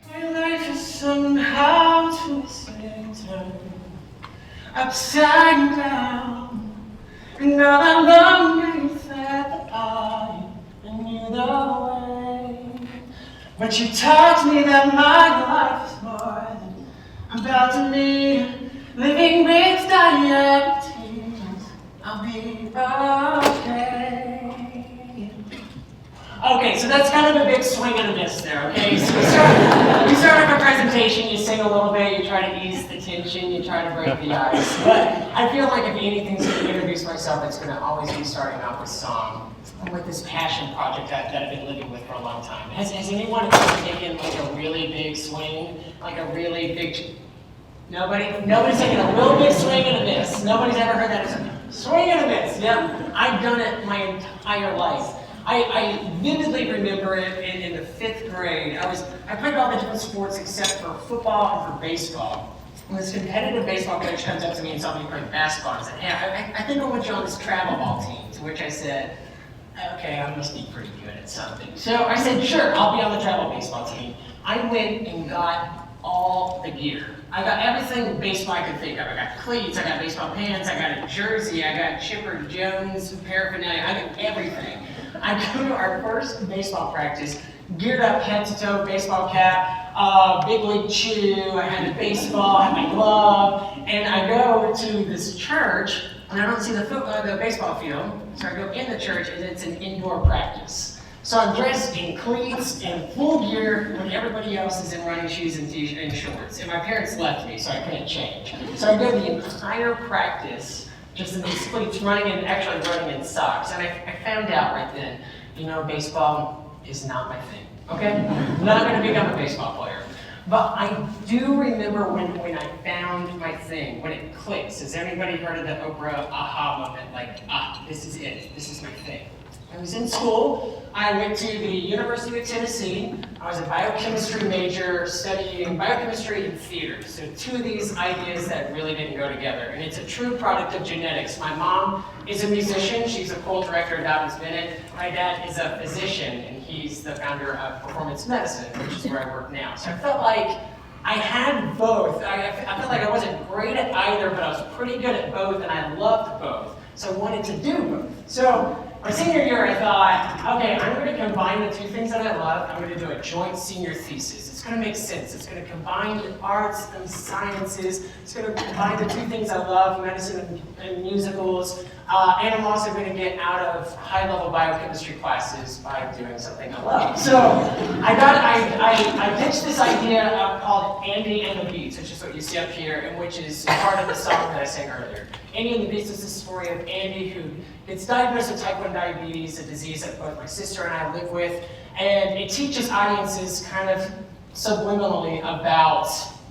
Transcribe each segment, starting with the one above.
My life is somehow twisted, turned upside down, and all alone you said that I knew the way. But you taught me that my life is more than about to me. Living with diabetes, I'll be okay. Okay, so that's kind of a big swing and a miss there, okay? So you start off a presentation, you sing a little bit, you try to ease the tension, you try to break the ice. But I feel like if anything's going to introduce myself, it's going to always be starting out with song. With this passion project that I've been living with for a long time. Has anyone ever taken like a really big swing? Like a really big... Nobody? Nobody's taken a real big swing and a miss. Nobody's ever heard that as swing and a miss. Yep, I've done it my entire life. I vividly remember it in the 5th grade. I played all the different sports except for football and for baseball. And this competitive baseball coach comes up to me and saw me play basketball and said, "Hey, I think I want you on this travel ball team." To which I said, "Okay, I must be pretty good at something." So I said, "Sure, I'll be on the travel baseball team." I went and got all the gear. I got everything baseball I could think of. I got cleats, I got baseball pants, I got a jersey, I got Chipper Jones paraphernalia, I got everything. I go to our first baseball practice, geared up head to toe, baseball cap, big league shoe, I had the baseball, I had my glove, and I go to this church, and I don't see the baseball field, so I go in the church, and it's an indoor practice. So I'm dressed in cleats and full gear when everybody else is in running shoes and t-shirts and shorts. And my parents left me, so I couldn't change. So I go the entire practice just in these cleats, running in socks. And I found out right then, baseball is not my thing. Okay? I'm not going to become a baseball player. But I do remember when I found my thing, when it clicks. Has anybody heard of the Oprah aha moment? Like, this is it. This is my thing. I was in school. I went to the University of Tennessee. I was a biochemistry major studying biochemistry and theater. So 2 of these ideas that really didn't go together. And it's a true product of genetics. My mom is a musician. She's a choral director at Dobbins Bennett. My dad is a physician, and he's the founder of performance medicine, which is where I work now. So I felt like I had both. I felt like I wasn't great at either, but I was pretty good at both, and I loved both. So I wanted to do both. So my senior year, I thought, okay, I'm going to combine the 2 things that I love. I'm going to do a joint senior thesis. It's going to make sense. It's going to combine the arts and sciences. It's going to combine the 2 things I love, medicine and musicals. And I'm also going to get out of high-level biochemistry classes by doing something I love. So I pitched this idea called Andy and the Beats, which is what you see up here, and which is part of the song that I sang earlier. Andy and the Beats is the story of Andy who gets diagnosed with type 1 diabetes, a disease that both my sister and I live with, and it teaches audiences kind of subliminally about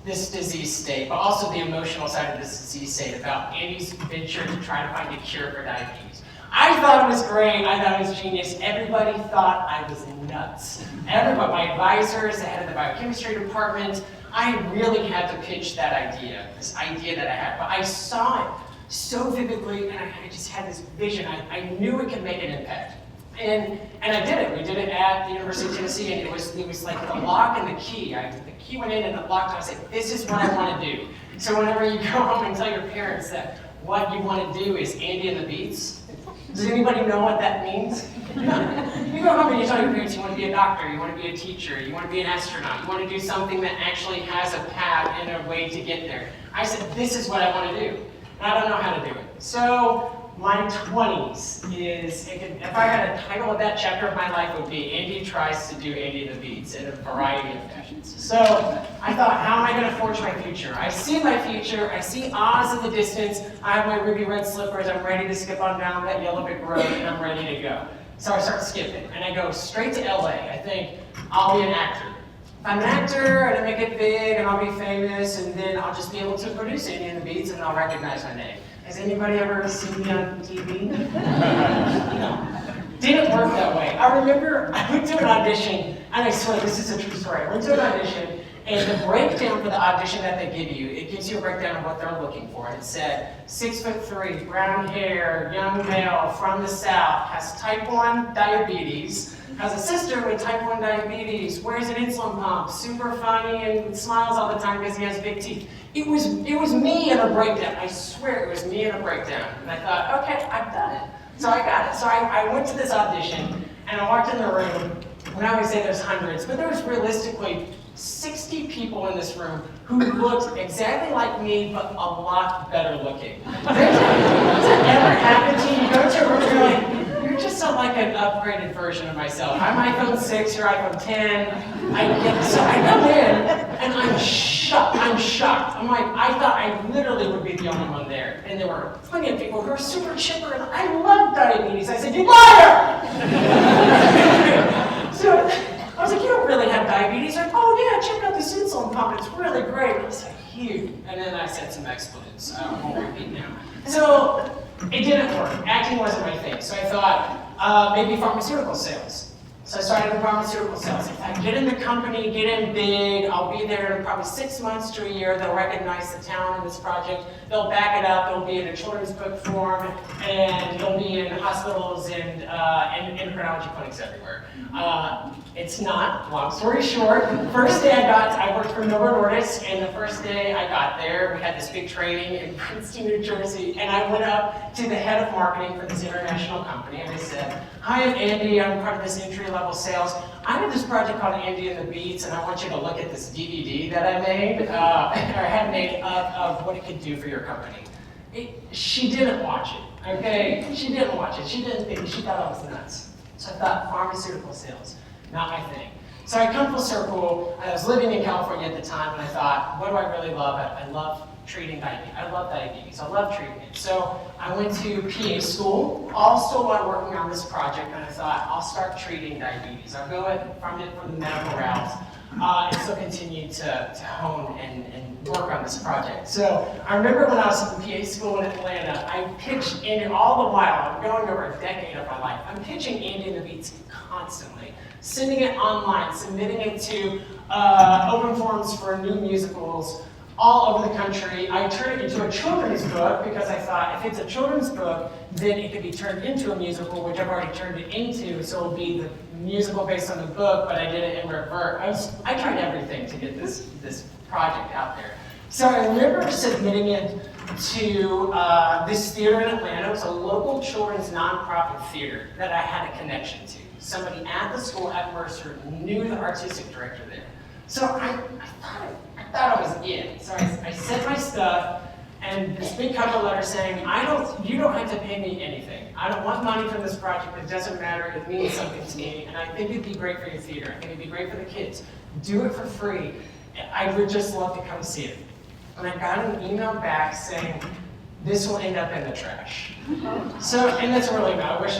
this disease state, but also the emotional side of this disease state about Andy's venture to try to find a cure for diabetes. I thought it was great. I thought it was genius. Everybody thought I was nuts. Everybody, my advisors, the head of the biochemistry department, I really had to pitch that idea, this idea that I had. But I saw it so vividly, and I just had this vision. I knew it could make an impact. And I did it. We did it at the University of Tennessee, and it was like the lock and the key. The key went in and it locked, and I said, this is what I want to do. So whenever you go home and tell your parents that what you want to do is Andy and the Beats, does anybody know what that means? You go home and you tell your parents you want to be a doctor, you want to be a teacher, you want to be an astronaut, you want to do something that actually has a path and a way to get there. I said, this is what I want to do. And I don't know how to do it. So my 20s is, if I had a title of that chapter of my life, it would be Andy Tries to Do Andy and the Beats in a variety of fashions. So I thought, how am I going to forge my future? I see my future, I see Oz in the distance, I have my ruby red slippers, I'm ready to skip on down that yellow brick road, and I'm ready to go. So I start skipping, and I go straight to LA. I think, I'll be an actor. If I'm an actor, and I make it big, and I'll be famous, and then I'll just be able to produce Andy and the Beats, and I'll recognize my name. Has anybody ever seen me on TV? No. Didn't work that way. I remember I went to an audition, and I swear this is a true story. I went to an audition, And the breakdown for the audition that they give you, it gives you a breakdown of what they're looking for. And it said, 6'3", brown hair, young male from the South, has type 1 diabetes, has a sister with type 1 diabetes, wears an insulin pump, super funny and smiles all the time because he has big teeth. It was me in a breakdown. I swear it was me in a breakdown. And I thought, okay, I've done it. So I got it. So I went to this audition and I walked in the room. And I always say there's hundreds, but there was realistically 60 people in this room who looked exactly like me, but a lot better looking. Does that ever happen to you? You go to a room and you're like, you're just like an upgraded version of myself. I'm iPhone 6, you're iPhone 10. So I come in and I'm shocked. I'm like, I thought I literally would be the only one there. And there were plenty of people who were super chipper and I love diabetes. I said, you liar! So I was like, you don't really have diabetes. They're like, oh yeah, check out this insulin pump, it's really great. I was like, huge. And then I said some expletives, I won't repeat now. So it didn't work. Acting wasn't my thing. So I thought, maybe pharmaceutical sales. So I started in pharmaceutical sales. If I get in the company, get in big, I'll be there in probably 6 months to a year. They'll recognize the talent in this project. They'll back it up. It'll be in a children's book form, and it'll be in hospitals and endocrinology clinics everywhere. It's not. Long story short, first day I worked for Novo Nordisk, and the first day I got there, we had this big training in Princeton, New Jersey, and I went up to the head of marketing for this international company, and I said, hi, I'm Andy, I'm part of this entry-level sales. I have this project called Andy and the Beats, and I want you to look at this DVD that I made, or had made of what it could do for your company. She didn't watch it, okay? She didn't watch it. She didn't think, she thought I was nuts. So I thought, pharmaceutical sales, not my thing. So I come full circle. I was living in California at the time, and I thought, what do I really love? I love treating diabetes. I love diabetes. I love treating it. So I went to PA school, all still while working on this project, and I thought, I'll start treating diabetes. I'll go from the medical route, and still continue to hone and work on this project. So I remember when I was in PA school in Atlanta, I pitched Andy all the while. I'm going over a decade of my life. I'm pitching Andy and the Beats constantly, sending it online, submitting it to open forums for new musicals all over the country. I turned it into a children's book because I thought if it's a children's book, then it could be turned into a musical, which I've already turned it into, so it'll be the musical based on the book, but I did it in reverse. I tried everything to get this project out there. So I remember submitting it to this theater in Atlanta. It was a local children's nonprofit theater that I had a connection to. Somebody at the school at Mercer knew the artistic director there. So I thought I was in. So I sent my stuff and this big cover letter saying, you don't have to pay me anything. I don't want money from this project. It doesn't matter. It means something to me. And I think it'd be great for your theater. I think it'd be great for the kids. Do it for free. I would just love to come see it. And I got an email back saying, this will end up in the trash. So, and that's really bad. I wish,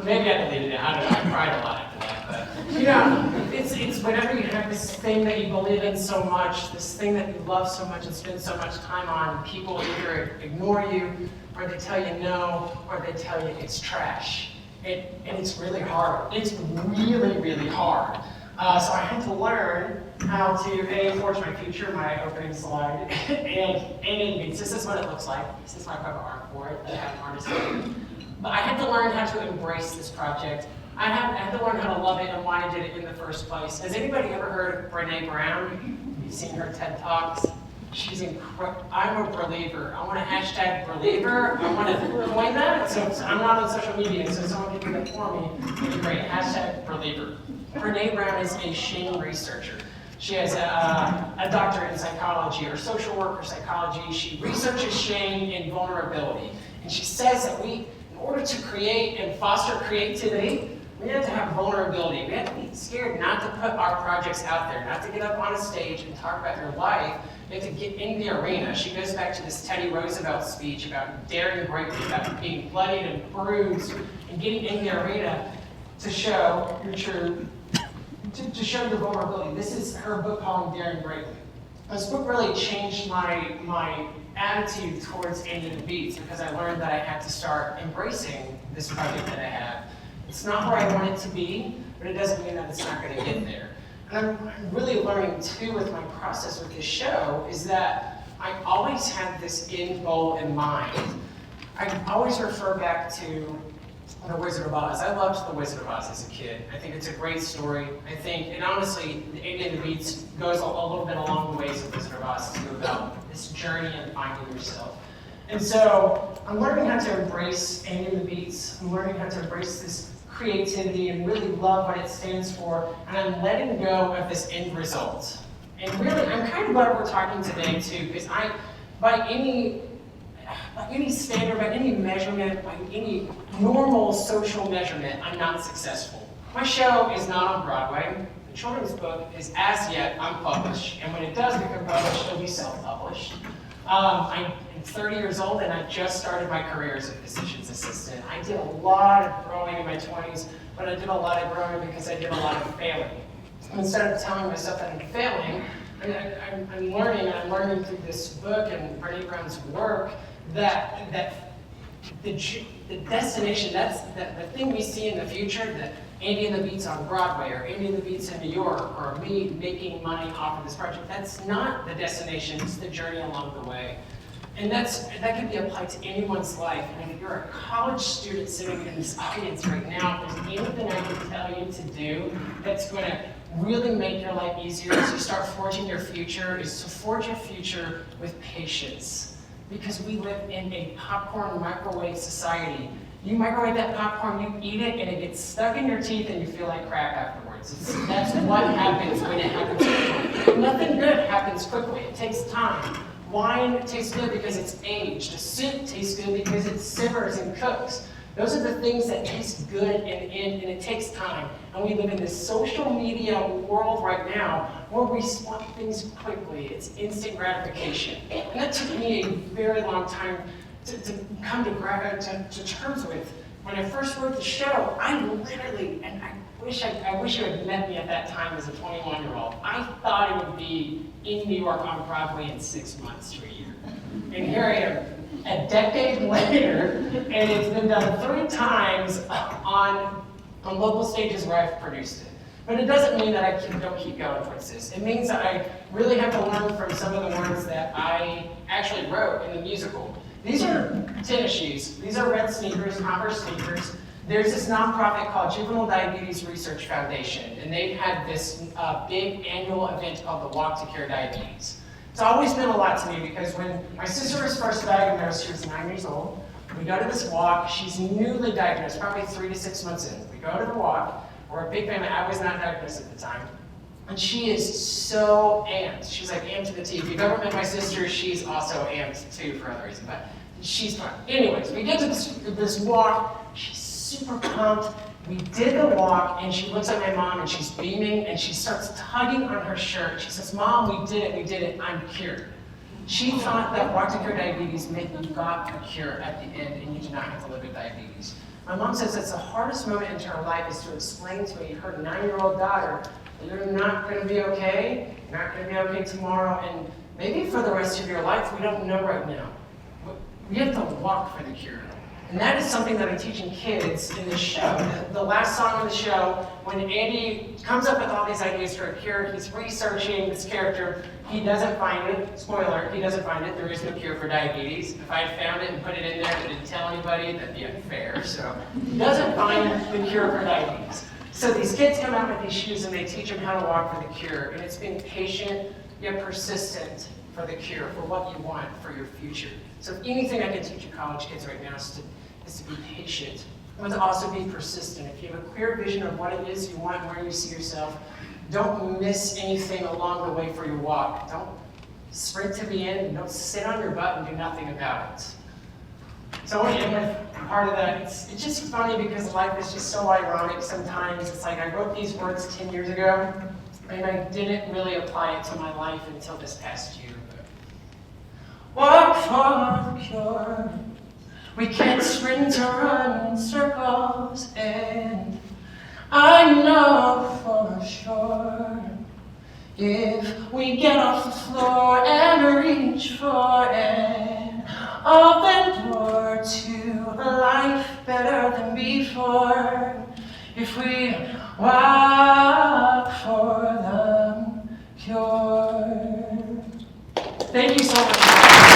maybe I deleted it. I don't know. I cried a lot after that. But, you know, it's whenever you have this thing that you believe in so much, this thing that you love so much and spend so much time on, people either ignore you, or they tell you no, or they tell you it's trash. And it's really hard. It's really, really hard. So I had to learn how to, forge my future, my opening slide, and this is what it looks like. This is my cover art for it that I have an artist do. But I had to learn how to embrace this project. I had to learn how to love it and why I did it in the first place. Has anybody ever heard of Brene Brown? You've seen her TED Talks? She's incredible. I'm a believer. I want to hashtag believer. I want to coin that. So I'm not on social media, so someone can do that for me. It'd be great. Hashtag believer. Brene Brown is a shame researcher. She has a doctorate in psychology or social work or psychology. She researches shame and vulnerability. And she says that in order to create and foster creativity, we have to have vulnerability. We have to be scared not to put our projects out there, not to get up on a stage and talk about your life. You have to get in the arena. She goes back to this Teddy Roosevelt speech about daring greatly, about being bloodied and bruised and getting in the arena to show your true, to show your vulnerability. This is her book called Daring Greatly. This book really changed my attitude towards Andy and the Beats because I learned that I had to start embracing this project that I have. It's not where I want it to be, but it doesn't mean that it's not going to get there. And I'm really learning too with my process with this show is that I always had this end goal in mind. I always refer back to The Wizard of Oz. I loved The Wizard of Oz as a kid. I think it's a great story. I think, and honestly, Andy and the Beats goes a little bit along the ways of Wizard of Oz too, about this journey and finding yourself. And so I'm learning how to embrace Andy and the Beats. I'm learning how to embrace this creativity and really love what it stands for. And I'm letting go of this end result. And really, I'm kind of glad we're talking today too, because by any standard, by any measurement, by any normal social measurement, I'm not successful. My show is not on Broadway. The children's book is as yet unpublished, and when it does become published, it'll be self-published. I'm 30 years old, and I just started my career as a physician's assistant. I did a lot of growing in my 20s, but I did a lot of growing because I did a lot of failing. Instead of telling myself that I'm failing, I'm learning through this book and Brené Brown's work that the destination, that's the thing we see in the future, that Andy and the Beats on Broadway, or Andy and the Beats in New York, or me making money off of this project, that's not the destination, it's the journey along the way. And that can be applied to anyone's life. And if you're a college student sitting in this audience right now, if there's anything I can tell you to do that's going to really make your life easier as you start forging your future, is to forge your future with patience. Because we live in a popcorn microwave society. You microwave that popcorn, you eat it, and it gets stuck in your teeth, and you feel like crap afterwards. That's what happens when it happens quickly. Nothing good happens quickly. It takes time. Wine tastes good because it's aged. A soup tastes good because it simmers and cooks. Those are the things that taste good and it takes time. And we live in this social media world right now where we want things quickly. It's instant gratification. And that took me a very long time to come to terms with. When I first wrote the show, I literally, and I wish you had met me at that time as a 21-year-old. I thought it would be in New York on Broadway in 6 months to a year. And here I am, a decade later, and it's been done 3 times on local stages where I've produced it. But it doesn't mean that I don't keep going towards this. It means that I really have to learn from some of the words that I actually wrote in the musical. These are tennis shoes. These are red sneakers, Converse sneakers. There's this nonprofit called Juvenile Diabetes Research Foundation, and they've had this big annual event called the Walk to Cure Diabetes. It's always been a lot to me because when my sister was first diagnosed, she was 9 years old. We go to this walk. She's newly diagnosed, probably 3 to 6 months in. We go to the walk. We're a big family. I was not diagnosed at the time. And she is so amped. She's like amped to the T. If you've ever met my sister, she's also amped too for other reasons, but she's fun. Anyways, we get to this walk. She's super pumped. We did the walk, and she looks at my mom, and she's beaming, and she starts tugging on her shirt. She says, "Mom, we did it, I'm cured." She thought that Walk to Cure Diabetes meant you got a cure at the end, and you do not have to live with diabetes. My mom says that's the hardest moment into her life is to explain to her 9-year-old daughter that you're not going to be okay, you're not going to be okay tomorrow, and maybe for the rest of your life, we don't know right now. We have to walk for the cure. And that is something that I'm teaching kids in the show. The last song of the show, when Andy comes up with all these ideas for a cure, he's researching this character. He doesn't find it. Spoiler, he doesn't find it. There is no cure for diabetes. If I had found it and put it in there and didn't tell anybody, that'd be unfair. So he doesn't find the cure for diabetes. So these kids come out with these shoes and they teach them how to walk for the cure. And it's being patient yet persistent for the cure, for what you want for your future. So if anything I can teach you college kids right now is to be patient, but to also be persistent. If you have a clear vision of what it is you want and where you see yourself, don't miss anything along the way for your walk. Don't sprint to the end, and don't sit on your butt and do nothing about it. So I want to end with part of that. It's just funny because life is just so ironic sometimes. It's like I wrote these words 10 years ago, and I didn't really apply it to my life until this past year. Walk for the cure. We can't sprint or run in circles, and I know for sure if we get off the floor and reach for an open door to a life better than before, if we walk for the Thank you so much.